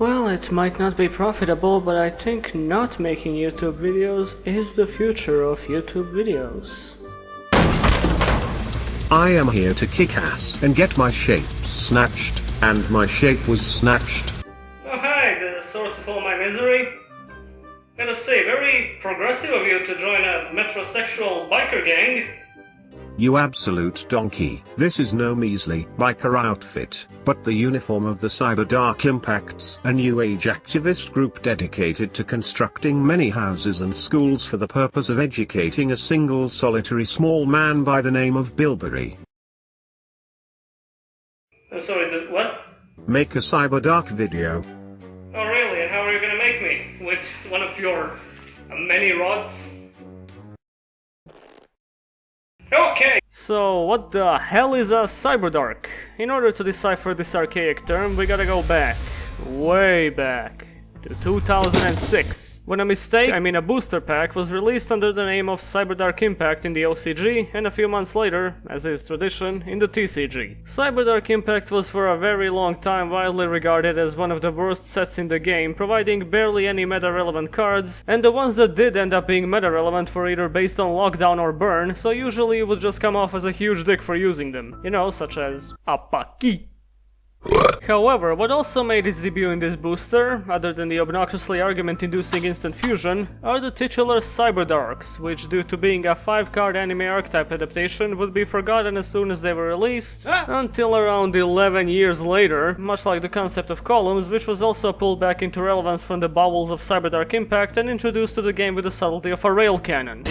Well, it might not be profitable, but I think not making YouTube videos is the future of YouTube videos. I am here to kick ass and get my shape snatched, and my shape was snatched. Oh hi, the source of all my misery. Gotta say, very progressive of you to join a metrosexual biker gang. You absolute donkey. This is no measly biker outfit, but the uniform of the Cyberdark Impacts, a new age activist group dedicated to constructing many houses and schools for the purpose of educating a single solitary small man by the name of Bilberry. I'm sorry, what? Make a Cyberdark video. Oh really? And how are you gonna make me? With one of your many rods? Okay! So, what the hell is a Cyberdark? In order to decipher this archaic term, we gotta go back. Way back. To 2006, when a booster pack was released under the name of Cyberdark Impact in the OCG, and a few months later, as is tradition, in the TCG. Cyberdark Impact was for a very long time widely regarded as one of the worst sets in the game, providing barely any meta-relevant cards, and the ones that did end up being meta-relevant were either based on lockdown or burn, so usually you would just come off as a huge dick for using them. You know, such as Apaki. However, what also made its debut in this booster, other than the obnoxiously argument-inducing instant fusion, are the titular Cyberdarks, which due to being a 5-card anime archetype adaptation would be forgotten as soon as they were released, until around 11 years later, much like the concept of columns, which was also pulled back into relevance from the bowels of Cyberdark Impact and introduced to the game with the subtlety of a rail cannon.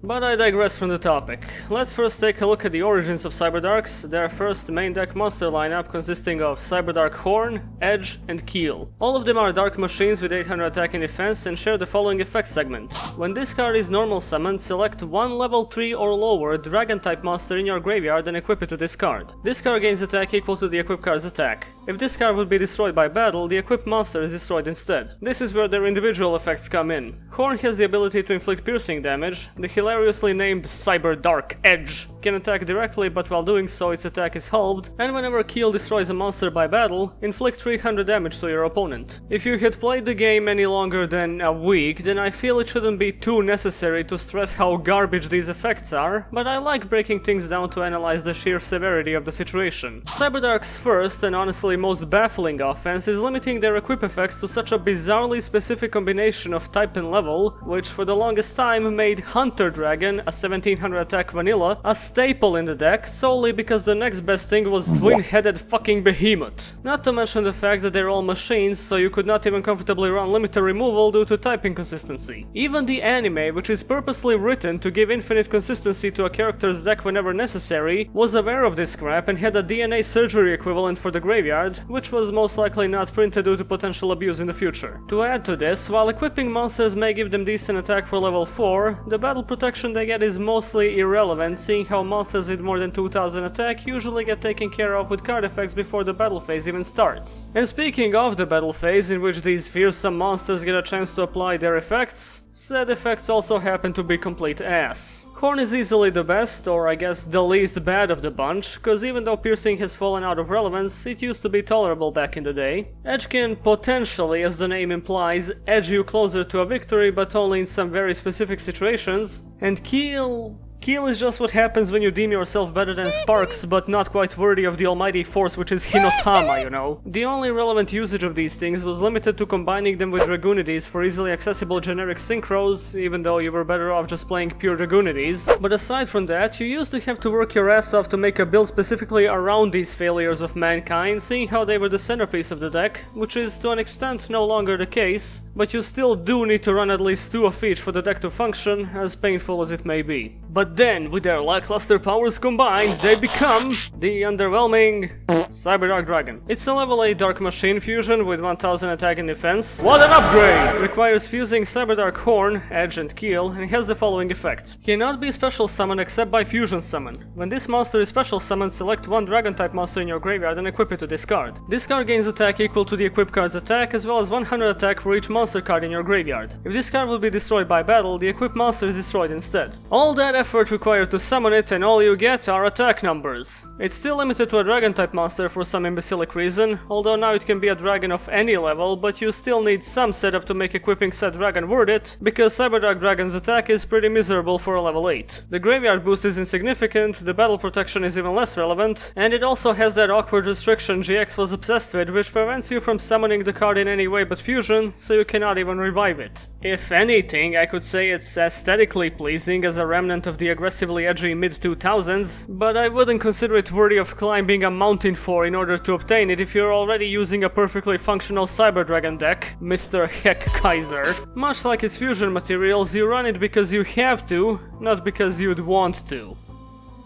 But I digress from the topic. Let's first take a look at the origins of Cyberdarks, their first main deck monster lineup consisting of Cyberdark Horn, Edge, and Keel. All of them are dark machines with 800 attack and defense and share the following effect segment. When this card is normal summoned, select one level 3 or lower dragon type monster in your graveyard and equip it to this card. This card gains attack equal to the equipped card's attack. If this card would be destroyed by battle, the equipped monster is destroyed instead. This is where their individual effects come in. Horn has the ability to inflict piercing damage. The hilariously named Cyberdark Edge can attack directly, but while doing so its attack is halved, and whenever Keel destroys a monster by battle, inflict 300 damage to your opponent. If you had played the game any longer than a week, then I feel it shouldn't be too necessary to stress how garbage these effects are, but I like breaking things down to analyze the sheer severity of the situation. Cyberdark's first and honestly most baffling offense is limiting their equip effects to such a bizarrely specific combination of type and level, which for the longest time made Hunter Dragon, a 1700 attack vanilla, a staple in the deck solely because the next best thing was twin-headed fucking behemoth. Not to mention the fact that they're all machines, so you could not even comfortably run limited removal due to type inconsistency. Even the anime, which is purposely written to give infinite consistency to a character's deck whenever necessary, was aware of this crap and had a DNA surgery equivalent for the graveyard, which was most likely not printed due to potential abuse in the future. To add to this, while equipping monsters may give them decent attack for level 4, the battle protection they get is mostly irrelevant, seeing how monsters with more than 2000 attack usually get taken care of with card effects before the battle phase even starts. And speaking of the battle phase, in which these fearsome monsters get a chance to apply their effects, said effects also happen to be complete ass. Horn is easily the best, or I guess the least bad of the bunch, cause even though piercing has fallen out of relevance, it used to be tolerable back in the day. Edge can potentially, as the name implies, edge you closer to a victory, but only in some very specific situations, and Keel is just what happens when you deem yourself better than Sparks, but not quite worthy of the almighty force which is Hinotama, you know. The only relevant usage of these things was limited to combining them with Dragoonides for easily accessible generic synchros, even though you were better off just playing pure Dragoonides. But aside from that, you used to have to work your ass off to make a build specifically around these failures of mankind, seeing how they were the centerpiece of the deck, which is to an extent no longer the case, but you still do need to run at least 2 of each for the deck to function, as painful as it may be. But then, with their lackluster powers combined, they become the underwhelming Cyberdark Dragon. It's a level 8 Dark Machine fusion with 1000 attack and defense. What an upgrade! It requires fusing Cyberdark Horn, Edge and Keel, and it has the following effect. Cannot be special summoned except by fusion summon. When this monster is special summoned, select one dragon type monster in your graveyard and equip it to this card. This card gains attack equal to the equipped card's attack, as well as 100 attack for each monster card in your graveyard. If this card will be destroyed by battle, the equipped monster is destroyed instead. All that effort required to summon it, and all you get are attack numbers. It's still limited to a dragon-type monster for some imbecilic reason, although now it can be a dragon of any level, but you still need some setup to make equipping said dragon worth it, because Cyberdark Dragon's attack is pretty miserable for a level 8. The graveyard boost is insignificant, the battle protection is even less relevant, and it also has that awkward restriction GX was obsessed with, which prevents you from summoning the card in any way but fusion, so you cannot even revive it. If anything, I could say it's aesthetically pleasing as a remnant of the aggressively edgy mid-2000s, but I wouldn't consider it worthy of climbing a mountain for in order to obtain it if you're already using a perfectly functional Cyber Dragon deck, Mr. Heck Kaiser. Much like its fusion materials, you run it because you have to, not because you'd want to.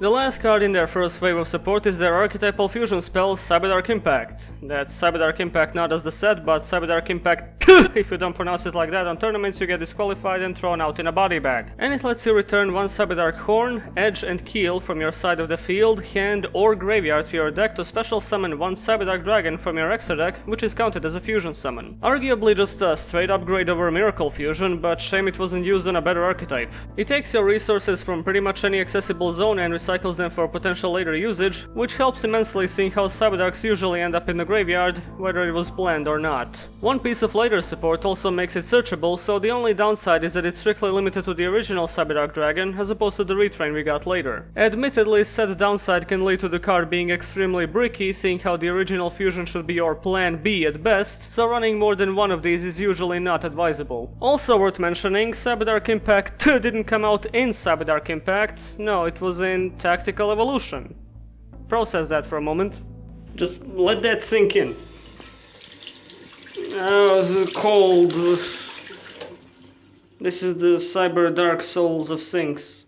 The last card in their first wave of support is their archetypal fusion spell, Cyberdark Impact. That's Cyberdark Impact not as the set, but Cyberdark Impact if you don't pronounce it like that on tournaments you get disqualified and thrown out in a body bag. And it lets you return one Cyberdark Horn, Edge and Keel from your side of the field, hand or graveyard to your deck to special summon one Cyberdark Dragon from your extra deck, which is counted as a fusion summon. Arguably just a straight upgrade over Miracle Fusion, but shame it wasn't used on a better archetype. It takes your resources from pretty much any accessible zone and recycles them for potential later usage, which helps immensely seeing how Cyberdarks usually end up in the graveyard, whether it was planned or not. One piece of later support also makes it searchable, so the only downside is that it's strictly limited to the original Cyberdark Dragon, as opposed to the retrain we got later. Admittedly, said downside can lead to the card being extremely bricky, seeing how the original fusion should be your plan B at best, so running more than one of these is usually not advisable. Also worth mentioning, Cyberdark Impact didn't come out in Cyberdark Impact, no, it was in Tactical Evolution. Process that for a moment. Just let that sink in. Oh, it's cold. This is the Cyberdark Souls of Sinks.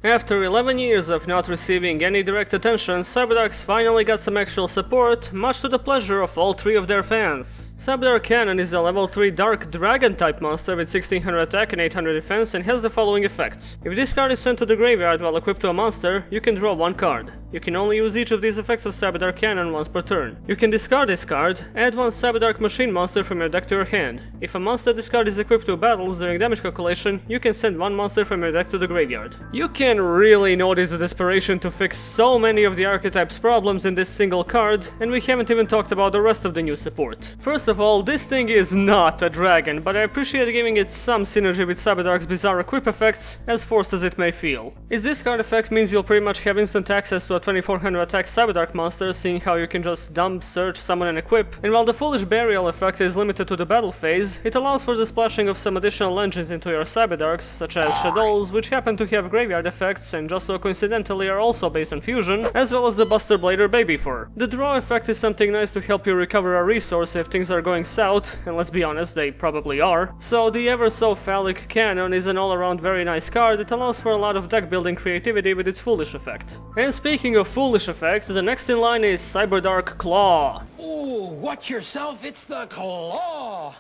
After 11 years of not receiving any direct attention, Cyberdarks finally got some actual support, much to the pleasure of all three of their fans. Saber Cannon is a level 3 Dark Dragon type monster with 1600 attack and 800 defense and has the following effects. If this card is sent to the graveyard while equipped to a monster, you can draw one card. You can only use each of these effects of Cyberdark Cannon once per turn. You can discard this card, add one Cyberdark Machine monster from your deck to your hand. If a monster this card is equipped to battles during damage calculation, you can send one monster from your deck to the graveyard. You can really notice the desperation to fix so many of the archetype's problems in this single card, and we haven't even talked about the rest of the new support. First of all, this thing is not a dragon, but I appreciate giving it some synergy with Cyberdark's bizarre equip effects, as forced as it may feel. Its discard effect means you'll pretty much have instant access to a 2400 attack Cyberdark monster, seeing how you can just dump, search, summon and equip, and while the foolish burial effect is limited to the battle phase, it allows for the splashing of some additional engines into your Cyberdarks, such as Shadows, which happen to have graveyard effects and just so coincidentally are also based on fusion, as well as the Buster Blader Baby Fur. The draw effect is something nice to help you recover a resource if things are going south, and let's be honest, they probably are. So the ever so phallic Cannon is an all-around very nice card that allows for a lot of deck building creativity with its foolish effect. And speaking of foolish effects, the next in line is Cyberdark Claw. Ooh, watch yourself, it's the claw!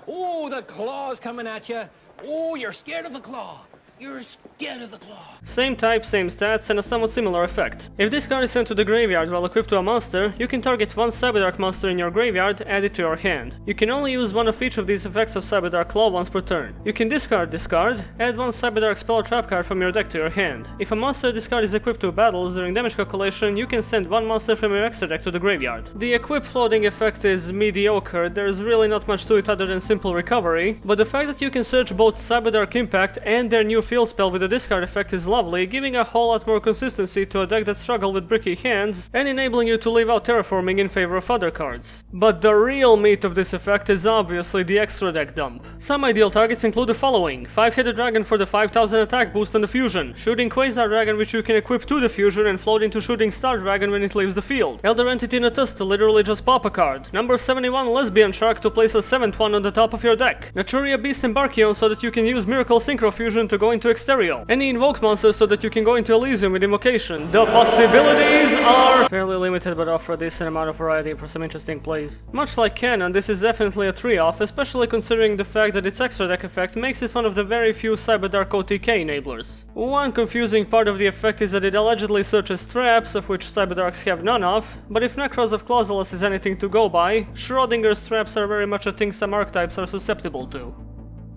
Ooh, the claw's coming at you. Ooh, you're scared of the claw. You're scared of the claw. Same type, same stats, and a somewhat similar effect. If this card is sent to the graveyard while equipped to a monster, you can target one Cyberdark monster in your graveyard, add it to your hand. You can only use one of each of these effects of Cyberdark Claw once per turn. You can discard this card, add one Cyberdark spell trap card from your deck to your hand. If a monster this card is equipped to battles during damage calculation, you can send one monster from your extra deck to the graveyard. The equip floating effect is mediocre, there's really not much to it other than simple recovery, but the fact that you can search both Cyberdark Impact and their new field spell with the discard effect is lovely, giving a whole lot more consistency to a deck that struggled with bricky hands, and enabling you to leave out terraforming in favor of other cards. But the real meat of this effect is obviously the extra deck dump. Some ideal targets include the following: 5-headed dragon for the 5000 attack boost on the fusion, shooting Quasar Dragon which you can equip to the fusion and float into shooting Star Dragon when it leaves the field, Elder Entity Natus to literally just pop a card, number 71 Lesbian Shark to place a 7th one on the top of your deck, Naturia Beast Embarkion so that you can use Miracle Synchro Fusion to go into Exterior, any invoked monster so that you can go into Elysium with Invocation. The possibilities are fairly limited but offer a decent amount of variety for some interesting plays. Much like Cannon, this is definitely a 3-off, especially considering the fact that its extra deck effect makes it one of the very few Cyberdark OTK enablers. One confusing part of the effect is that it allegedly searches traps, of which Cyberdarks have none of, but if Necros of Clausulus is anything to go by, Schrodinger's traps are very much a thing some archetypes are susceptible to.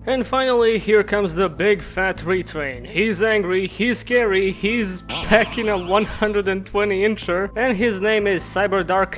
And finally, here comes the big fat retrain. He's angry, he's scary, he's packing a 120-incher, and his name is Cyberdark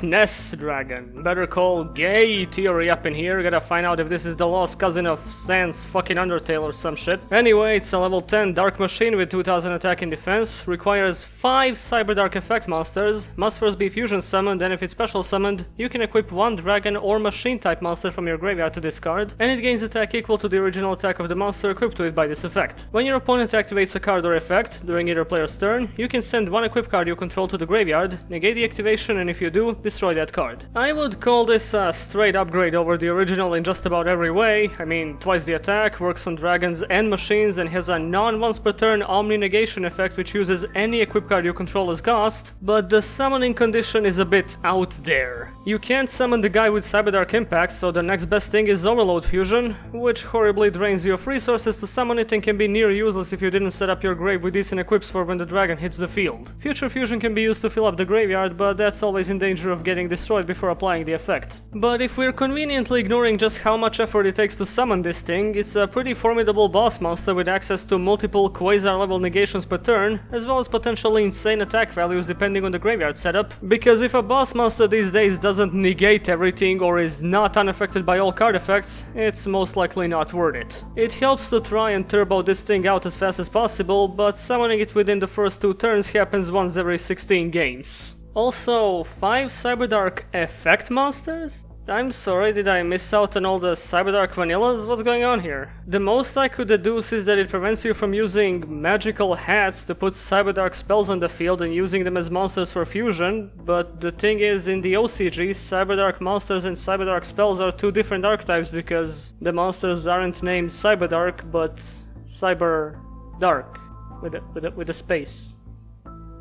Dragon. Better call gay theory up in here, gotta find out if this is the lost cousin of Sans fucking Undertale or some shit. Anyway, it's a level 10 dark machine with 2000 attack and defense, requires 5 Cyberdark effect monsters, must first be fusion summoned, and if it's special summoned, you can equip 1 dragon or machine type monster from your graveyard to discard, and it gains attack equal to the original attack of the monster equipped to it by this effect. When your opponent activates a card or effect during either player's turn, you can send 1 equip card you control to the graveyard, negate the activation, and if you do, destroy that card. I would call this a straight upgrade over the original in just about every way. I mean, twice the attack, works on dragons and machines, and has a non-once per turn Omni negation effect which uses any equip card you control as Ghost, but the summoning condition is a bit out there. You can't summon the guy with Cyberdark Impact, so the next best thing is Overload Fusion, which horribly drains you of resources to summon it and can be near useless if you didn't set up your grave with decent equips for when the dragon hits the field. Future Fusion can be used to fill up the graveyard, but that's always in danger of getting destroyed before applying the effect. But if we're conveniently ignoring just how much effort it takes to summon this thing, it's a pretty formidable boss monster with access to multiple Quasar level negations per turn, as well as potentially insane attack values depending on the graveyard setup, because if a boss monster these days doesn't negate everything or is not unaffected by all card effects, it's most likely not worth it. It helps to try and turbo this thing out as fast as possible, but summoning it within the first 2 turns happens once every 16 games. Also, 5 Cyberdark effect monsters? I'm sorry, did I miss out on all the Cyberdark vanillas? What's going on here? The most I could deduce is that it prevents you from using magical hats to put Cyberdark spells on the field and using them as monsters for fusion, but the thing is, in the OCG, Cyberdark monsters and Cyberdark spells are 2 different archetypes because the monsters aren't named Cyberdark, but Cyberdark, with a space.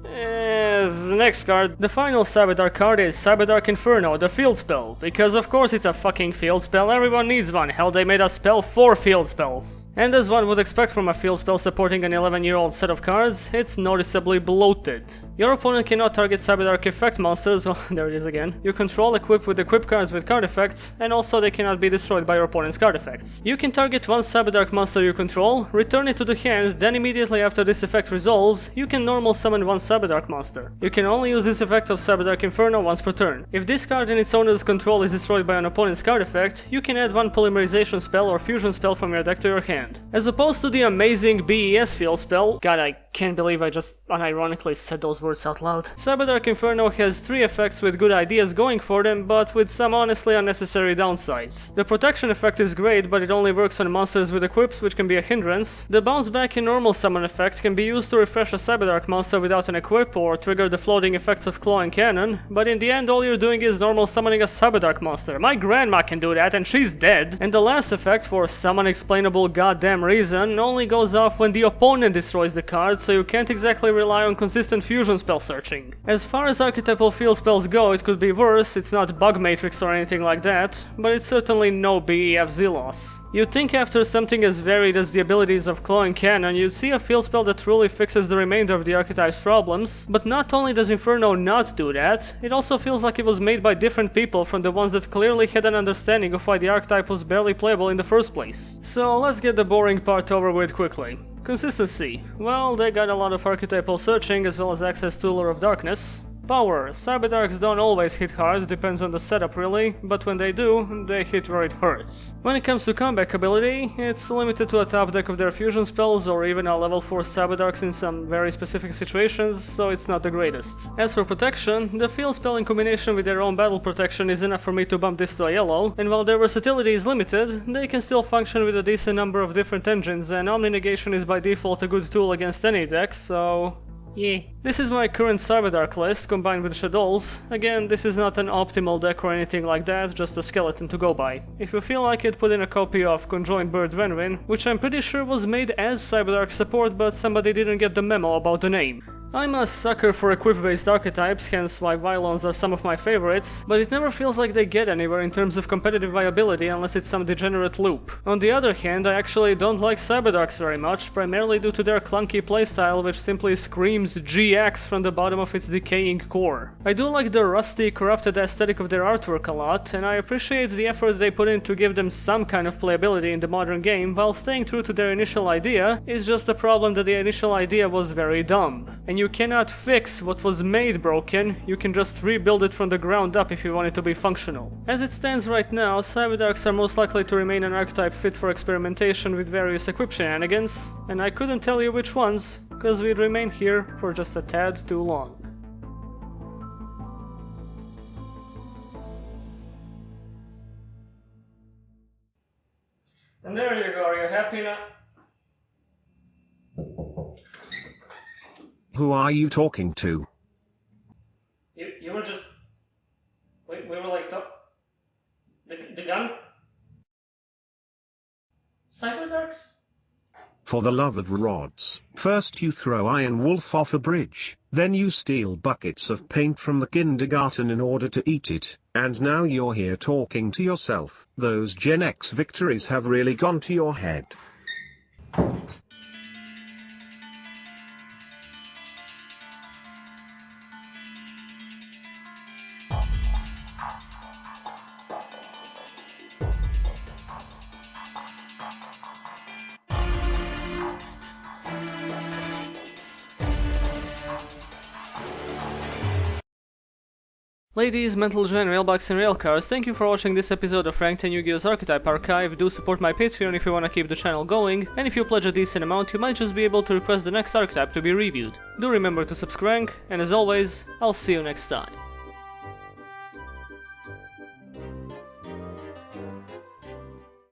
The next card, the final Cyberdark card is Cyberdark Inferno, the field spell. Because of course it's a fucking field spell, everyone needs one, hell they made a spell for field spells. And as one would expect from a field spell supporting an 11-year-old set of cards, it's noticeably bloated. Your opponent cannot target Cyberdark effect monsters, well there it is again, you control equipped with equip cards with card effects, and also they cannot be destroyed by your opponent's card effects. You can target 1 Cyberdark monster you control, return it to the hand, then immediately after this effect resolves, you can normal summon 1 Cyberdark monster. You can only use this effect of Cyberdark Inferno once per turn. If this card in its owner's control is destroyed by an opponent's card effect, you can add 1 polymerization spell or fusion spell from your deck to your hand. As opposed to the amazing BES field spell, god I can't believe I just unironically said those words out loud. Cyberdark Inferno has 3 effects with good ideas going for them, but with some honestly unnecessary downsides. The protection effect is great, but it only works on monsters with equips, which can be a hindrance. The bounce back and normal summon effect can be used to refresh a Cyberdark monster without an equip or trigger the floating effects of Claw and Cannon, but in the end all you're doing is normal summoning a Cyberdark monster. My grandma can do that and she's dead. And the last effect, for some unexplainable goddamn reason, only goes off when the opponent destroys the card, so you can't exactly rely on consistent fusion spell searching. As far as archetypal field spells go, it could be worse. It's not Bug Matrix or anything like that, but it's certainly no BEFZ loss. You'd think after something as varied as the abilities of Claw and Cannon, you'd see a field spell that truly fixes the remainder of the archetype's problems, but not only does Inferno not do that, it also feels like it was made by different people from the ones that clearly had an understanding of why the archetype was barely playable in the first place. So let's get the boring part over with quickly. Consistency. Well, they got a lot of archetypal searching as well as access to Lure of Darkness. Power. Cyberdarks don't always hit hard, depends on the setup really, but when they do, they hit where it hurts. When it comes to comeback ability, it's limited to a top deck of their fusion spells or even a level 4 Cyberdarks in some very specific situations, so it's not the greatest. As for protection, the field spell in combination with their own battle protection is enough for me to bump this to a yellow, and while their versatility is limited, they can still function with a decent number of different engines, and Omni Negation is by default a good tool against any deck, so yeah. This is my current Cyberdark list, combined with Shadows. Again, this is not an optimal deck or anything like that, just a skeleton to go by. If you feel like it, put in a copy of Conjoined Bird Renwin, which I'm pretty sure was made as Cyberdark support, but somebody didn't get the memo about the name. I'm a sucker for equip-based archetypes, hence why Vylons are some of my favorites, but it never feels like they get anywhere in terms of competitive viability unless it's some degenerate loop. On the other hand, I actually don't like Cyberdarks very much, primarily due to their clunky playstyle which simply screams GX from the bottom of its decaying core. I do like the rusty, corrupted aesthetic of their artwork a lot, and I appreciate the effort they put in to give them some kind of playability in the modern game while staying true to their initial idea. It's just the problem that the initial idea was very dumb. And you cannot fix what was made broken, you can just rebuild it from the ground up if you want it to be functional. As it stands right now, Cyberdarks are most likely to remain an archetype fit for experimentation with various equip shenanigans, and I couldn't tell you which ones, because we'd remain here for just a tad too long. And there you go, are you happy now? Who are you talking to? You were just... We were like the gun? Cyberdarks? For the love of rods, first you throw Iron Wolf off a bridge, then you steal buckets of paint from the kindergarten in order to eat it, and now you're here talking to yourself. Those Gen X victories have really gone to your head. Ladies, Mental Gen, Railbugs and Railcars, thank you for watching this episode of Ranked and Yu-Gi-Oh's Archetype Archive. Do support my Patreon if you want to keep the channel going, and if you pledge a decent amount you might just be able to request the next archetype to be reviewed. Do remember to subscribe, and as always, I'll see you next time.